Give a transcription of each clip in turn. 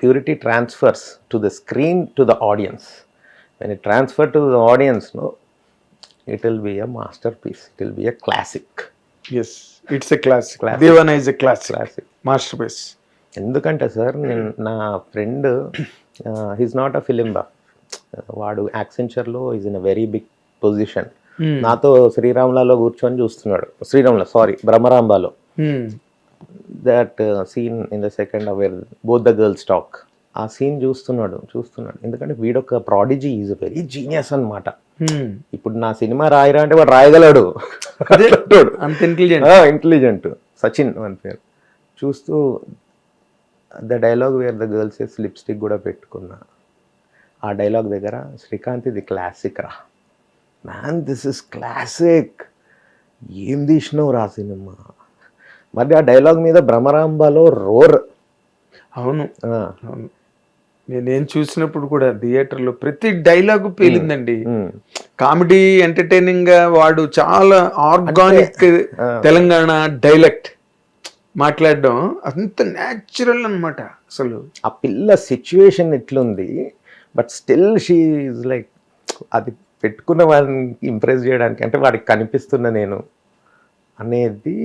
purity transfers to the screen to the audience. When it transfer to the audience, no, it will be a masterpiece. It will be a classic. Yes it's a classic. Classic. దేవన is a classic, Classic. Masterpiece. ఎందుకంటే sir నేను నా friend he's not a film buff, వాడు యాక్సెంచర్లో is in a very big position. నాతో శ్రీరాములలో కూర్చొని చూస్తున్నాడు, భ్రమరాంబాలో that scene in the second where both the girls talk, ఆ సీన్ చూస్తున్నాడు. ఎందుకంటే వీడొక ప్రాడిజీ, ఈజ్ వెరీ జీనియస్ అన్నమాట. ఇప్పుడు నా సినిమా రాయరా అంటే వాడు రాయగలడు, అంత ఇంటెలిజెంట్. సచిన్ అని పేరు. చూస్తూ the dialogue wear the girls lipstick కూడా పెట్టుకున్నా, ఆ డైలాగ్ దగ్గర శ్రీకాంత్ ఇది క్లాసిక్ రా మ్యాన్, దిస్ ఇస్ క్లాసిక్, ఏం తీసినావు రా సినిమా. మరి ఆ డైలాగ్ మీద భ్రమరాంబలో రోర్. అవును. నేను చూసినప్పుడు కూడా థియేటర్లో ప్రతి డైలాగు పేలిందండి. కామెడీ ఎంటర్టైనింగ్ గా వాడు చాలా ఆర్గానిక్ తెలంగాణ డైలెక్ట్ మాట్లాడడం అంత న్యాచురల్ అనమాట. అసలు ఆ పిల్ల సిచ్యువేషన్ ఎట్లుంది, but still she is like, అది పెట్టుకున్న వాడిని ఇంప్రెస్ చేయడానికి, అంటే వాడికి కనిపిస్తున్న నేను అనేది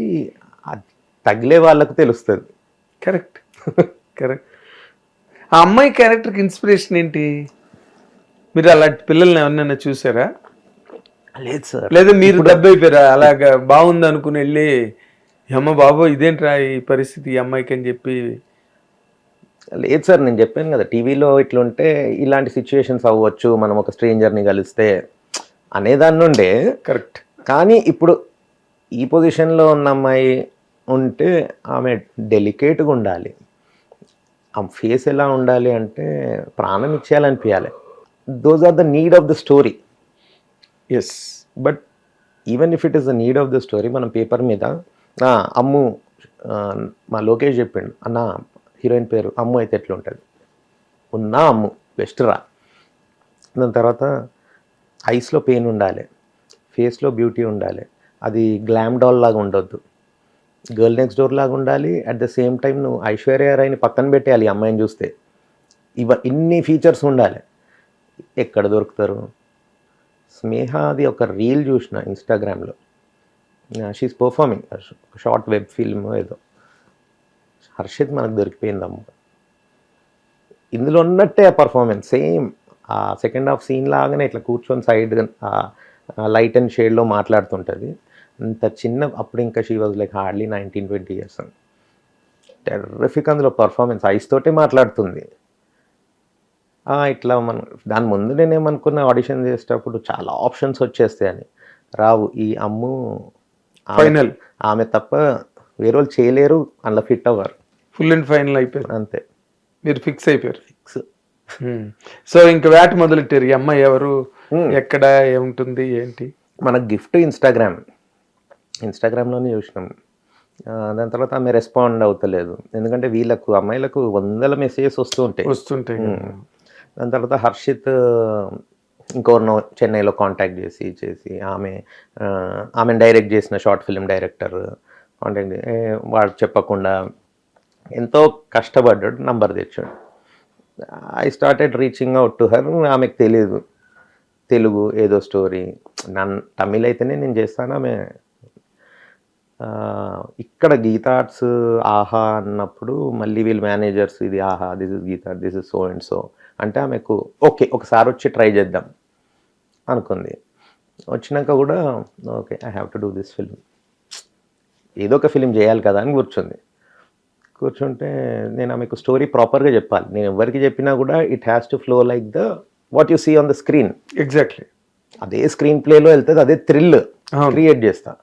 అది తగిలే వాళ్ళకు తెలుస్తుంది. కరెక్ట్. ఆ అమ్మాయి క్యారెక్టర్కి ఇన్స్పిరేషన్ ఏంటి? మీరు అలాంటి పిల్లల్ని ఎవరినైనా చూసారా? లేదు సార్. లేదా మీరు దెబ్బైపోయారా అలాగా బాగుంది అనుకుని వెళ్ళి, అమ్మ బాబో ఇదేంట్రా ఈ పరిస్థితి ఈ అమ్మాయికి అని చెప్పి? లేదు సార్, నేను చెప్పాను కదా, టీవీలో ఇట్లుంటే ఇలాంటి సిచ్యువేషన్స్ అవ్వచ్చు, మనం ఒక స్ట్రేంజర్ని కలిస్తే అనేదాన్ని ఉండే. కరెక్ట్. కానీ ఇప్పుడు ఈ పొజిషన్లో ఉన్న అమ్మాయి ఉంటే ఆమె డెలికేట్గా ఉండాలి, ఆ ఫేస్ ఎలా ఉండాలి అంటే ప్రాణం ఇచ్చేయాలనిపించాలి. Those are the need of the story. Yes. But even if it is the need of the story, మనం పేపర్ మీద అమ్ము, మా లోకేష్ చెప్పిండు, అన్న హీరోయిన్ పేరు అమ్ము అయితే ఎట్లుంటుంది, ఉన్నా అమ్ము బెస్ట్ రా. దాని తర్వాత ఐస్లో పెయిన్ ఉండాలి, ఫేస్లో బ్యూటీ ఉండాలి, అది గ్లామ్ డాల్ లాగా ఉండొద్దు, గర్ల్ నెక్స్ట్ డోర్ లాగా ఉండాలి. అట్ ద సేమ్ టైం నువ్వు ఐశ్వర్య రాయ్ని పక్కన పెట్టేయాలి ఈ అమ్మాయిని చూస్తే. ఇన్ని ఫీచర్స్ ఉండాలి. ఎక్కడ దొరుకుతారు? స్నేహది ఒక రీల్ చూసిన ఇన్స్టాగ్రామ్లో, she's performing short web film ఏదో, హర్షిత్ మనకు దొరికిపోయిందమ్మ. ఇందులో ఉన్నట్టే ఆ పర్ఫార్మెన్స్ సేమ్, ఆ సెకండ్ హాఫ్ సీన్ లాగానే ఇట్లా కూర్చొని సైడ్ లైట్ అండ్ షేడ్లో మాట్లాడుతుంటుంది. అంత చిన్న, అప్పుడు ఇంకా she was like hardly 19-20 years. Terrific అందులో పర్ఫార్మెన్స్, ఐస్ తోటే మాట్లాడుతుంది. ఇట్లా మనం దాని ముందు నేనేమనుకున్న ఆడిషన్ చేసేటప్పుడు చాలా ఆప్షన్స్ వచ్చేస్తాయని, రావు. ఈ అమ్ము ఫైనల్, ఆమె తప్ప వేరే వాళ్ళు చేయలేరు, అందులో ఫిట్ అవ్వరు. ఫుల్ అండ్ ఫైనల్ అయిపోయారు అంతే, మీరు ఫిక్స్ అయిపోయారు. సో ఇంకా వేట మొదలెట్టారు. ఈ అమ్మాయి ఎవరు, ఎక్కడ, ఏముంటుంది, ఏంటి? మన గిఫ్ట్ ఇన్స్టాగ్రామ్లోనే చూసినాం. దాని తర్వాత ఆమె రెస్పాండ్ అవుతలేదు, ఎందుకంటే వీళ్ళకు అమ్మాయిలకు 100 మెసేజెస్ వస్తుంటాయి. దాని తర్వాత హర్షిత్ ఇంకొకరినో చెన్నైలో కాంటాక్ట్ చేసి ఆమెను డైరెక్ట్ చేసిన షార్ట్ ఫిల్మ్ డైరెక్టర్ కాంటాక్ట్, వాడు చెప్పకుండా ఎంతో కష్టపడ్డాడు, నంబర్ తెచ్చాడు. I started reaching out to her. ఆమెకు తెలియదు తెలుగు ఏదో స్టోరీ, తమిళ్ అయితేనే నేను చేస్తాను. ఆమె ఇక్కడ గీతా ఆర్ట్స్ ఆహా అన్నప్పుడు మళ్ళీ వీళ్ళు మేనేజర్స్, ఇది ఆహా, this is Geeta, this is so and so అంటే ఆమెకు ఓకే ఒకసారి వచ్చి ట్రై చేద్దాం అనుకుంది. వచ్చినాక కూడా okay I have to do this film, ఏదో ఒక ఫిలిం చేయాలి కదా అని కూర్చుంటే నేను ఆమెకు స్టోరీ ప్రాపర్గా చెప్పాలి. నేను ఎవరికి చెప్పినా కూడా it has to flow like the what you see on the screen. Exactly అదే స్క్రీన్ ప్లేలో వెళ్తుంది, అదే థ్రిల్ క్రియేట్ చేస్తా.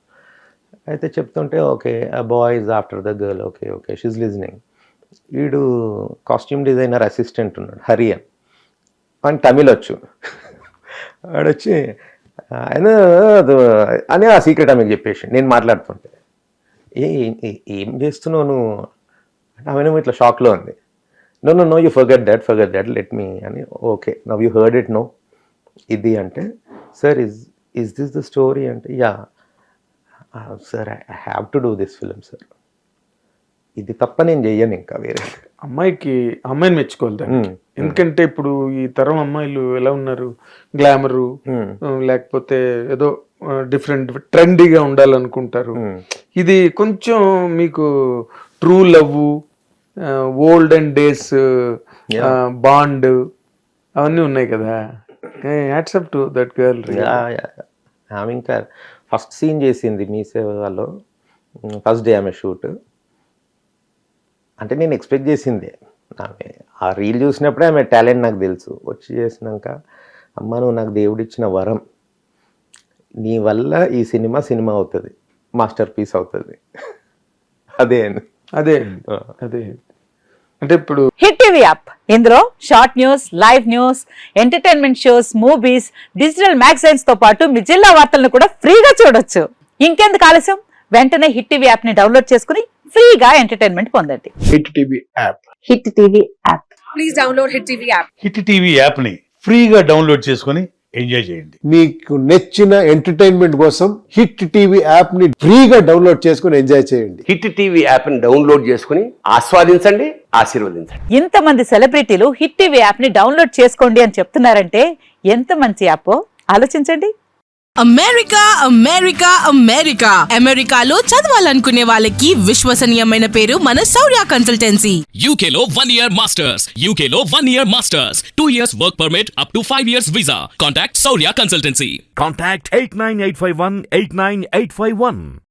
అయితే చెప్తుంటే ఓకే ఆ boy is after the girl, okay she's listening. వీడు కాస్ట్యూమ్ డిజైనర్ అసిస్టెంట్ ఉన్నాడు హరి అని తమిళ్ వచ్చు. వాడొచ్చి ఆయన అని ఆ సీక్రెట్ ఆమెకు చెప్పేసి నేను మాట్లాడుతుంటే, ఏం చేస్తున్నావు నువ్వు అంటే ఆమెనేమో ఇట్లా షాక్లో ఉంది. No you forget that let me అని. Okay now you heard it, no ఇది అంటే, sir is this the story అంటే, yeah sir I have to do this film sir, ఇది తప్ప నేను చెయ్యను ఇంకా వేరే. అమ్మాయిని మెచ్చుకోవాలి దాన్ని. ఎందుకంటే ఇప్పుడు ఈ తరం అమ్మాయిలు ఎలా ఉన్నారు, గ్లామరు లేకపోతే ఏదో డిఫరెంట్ ట్రెండీగా ఉండాలనుకుంటారు. ఇది కొంచెం మీకు true love, olden days bond అవన్నీ ఉన్నాయి కదా. Hats off to that girl. ఆమె ఇంకా ఫస్ట్ సీన్ చేసింది మీ సేవలో, ఫస్ట్ డే ఆమె షూట్. అంటే నేను ఎక్స్పెక్ట్ చేసింది ఆమె ఆ రీల్ చూసినప్పుడే ఆమె టాలెంట్ నాకు తెలుసు. వచ్చి చేసినాక అమ్మ నువ్వు నాకు దేవుడిచ్చిన వరం, నీ వల్ల ఈ సినిమా అవుతుంది, మాస్టర్ పీస్ అవుతుంది. అదే అదే అదే అంటే ఇప్పుడు హిట్ టీవీ యాప్, ఇందులో short news, live news, entertainment shows, movies, digital magazines తో పాటు మీ జిల్లా వార్తలను కూడా ఫ్రీగా చూడొచ్చు. ఇంకెందుకు ఆలస్యం, వెంటనే హిట్ టీవీ యాప్ ని డౌన్లోడ్ చేసుకుని ఫ్రీగా ఎంటర్టైన్మెంట్ పొందండి. Hit TV app. Hit TV app. Please download hit TV app. Hit TV యాప్ని ఫ్రీగా డౌన్లోడ్ చేసుకొని ఎంజాయ్ చేయండి. మీకు నచ్చిన ఎంటర్టైన్మెంట్ కోసం హిట్ టీవీ యాప్ ని ఫ్రీగా డౌన్లోడ్ చేసుకుని ఎంజాయ్ చేయండి. హిట్ టీవీ యాప్ ని డౌన్లోడ్ చేసుకుని ఆస్వాదించండి, ఆశీర్వదించండి. ఇంతమంది సెలబ్రిటీలు హిట్ టీవీ యాప్ ని డౌన్లోడ్ చేసుకోండి అని చెప్తున్నారంటే ఎంత మంచి యాప్ ఆలోచించండి. అమెరికా అమెరికా అమెరికా అమెరికాలో చదవాలనుకునే వాళ్ళకి విశ్వసనీయమైన పేరు మన శౌర్య కన్సల్టెన్సీ. UK లో 1 year masters. UK లో 1 year masters. 2 years work permit up to 5 years visa. Contact Saurya Consultancy. Contact 89851 89851.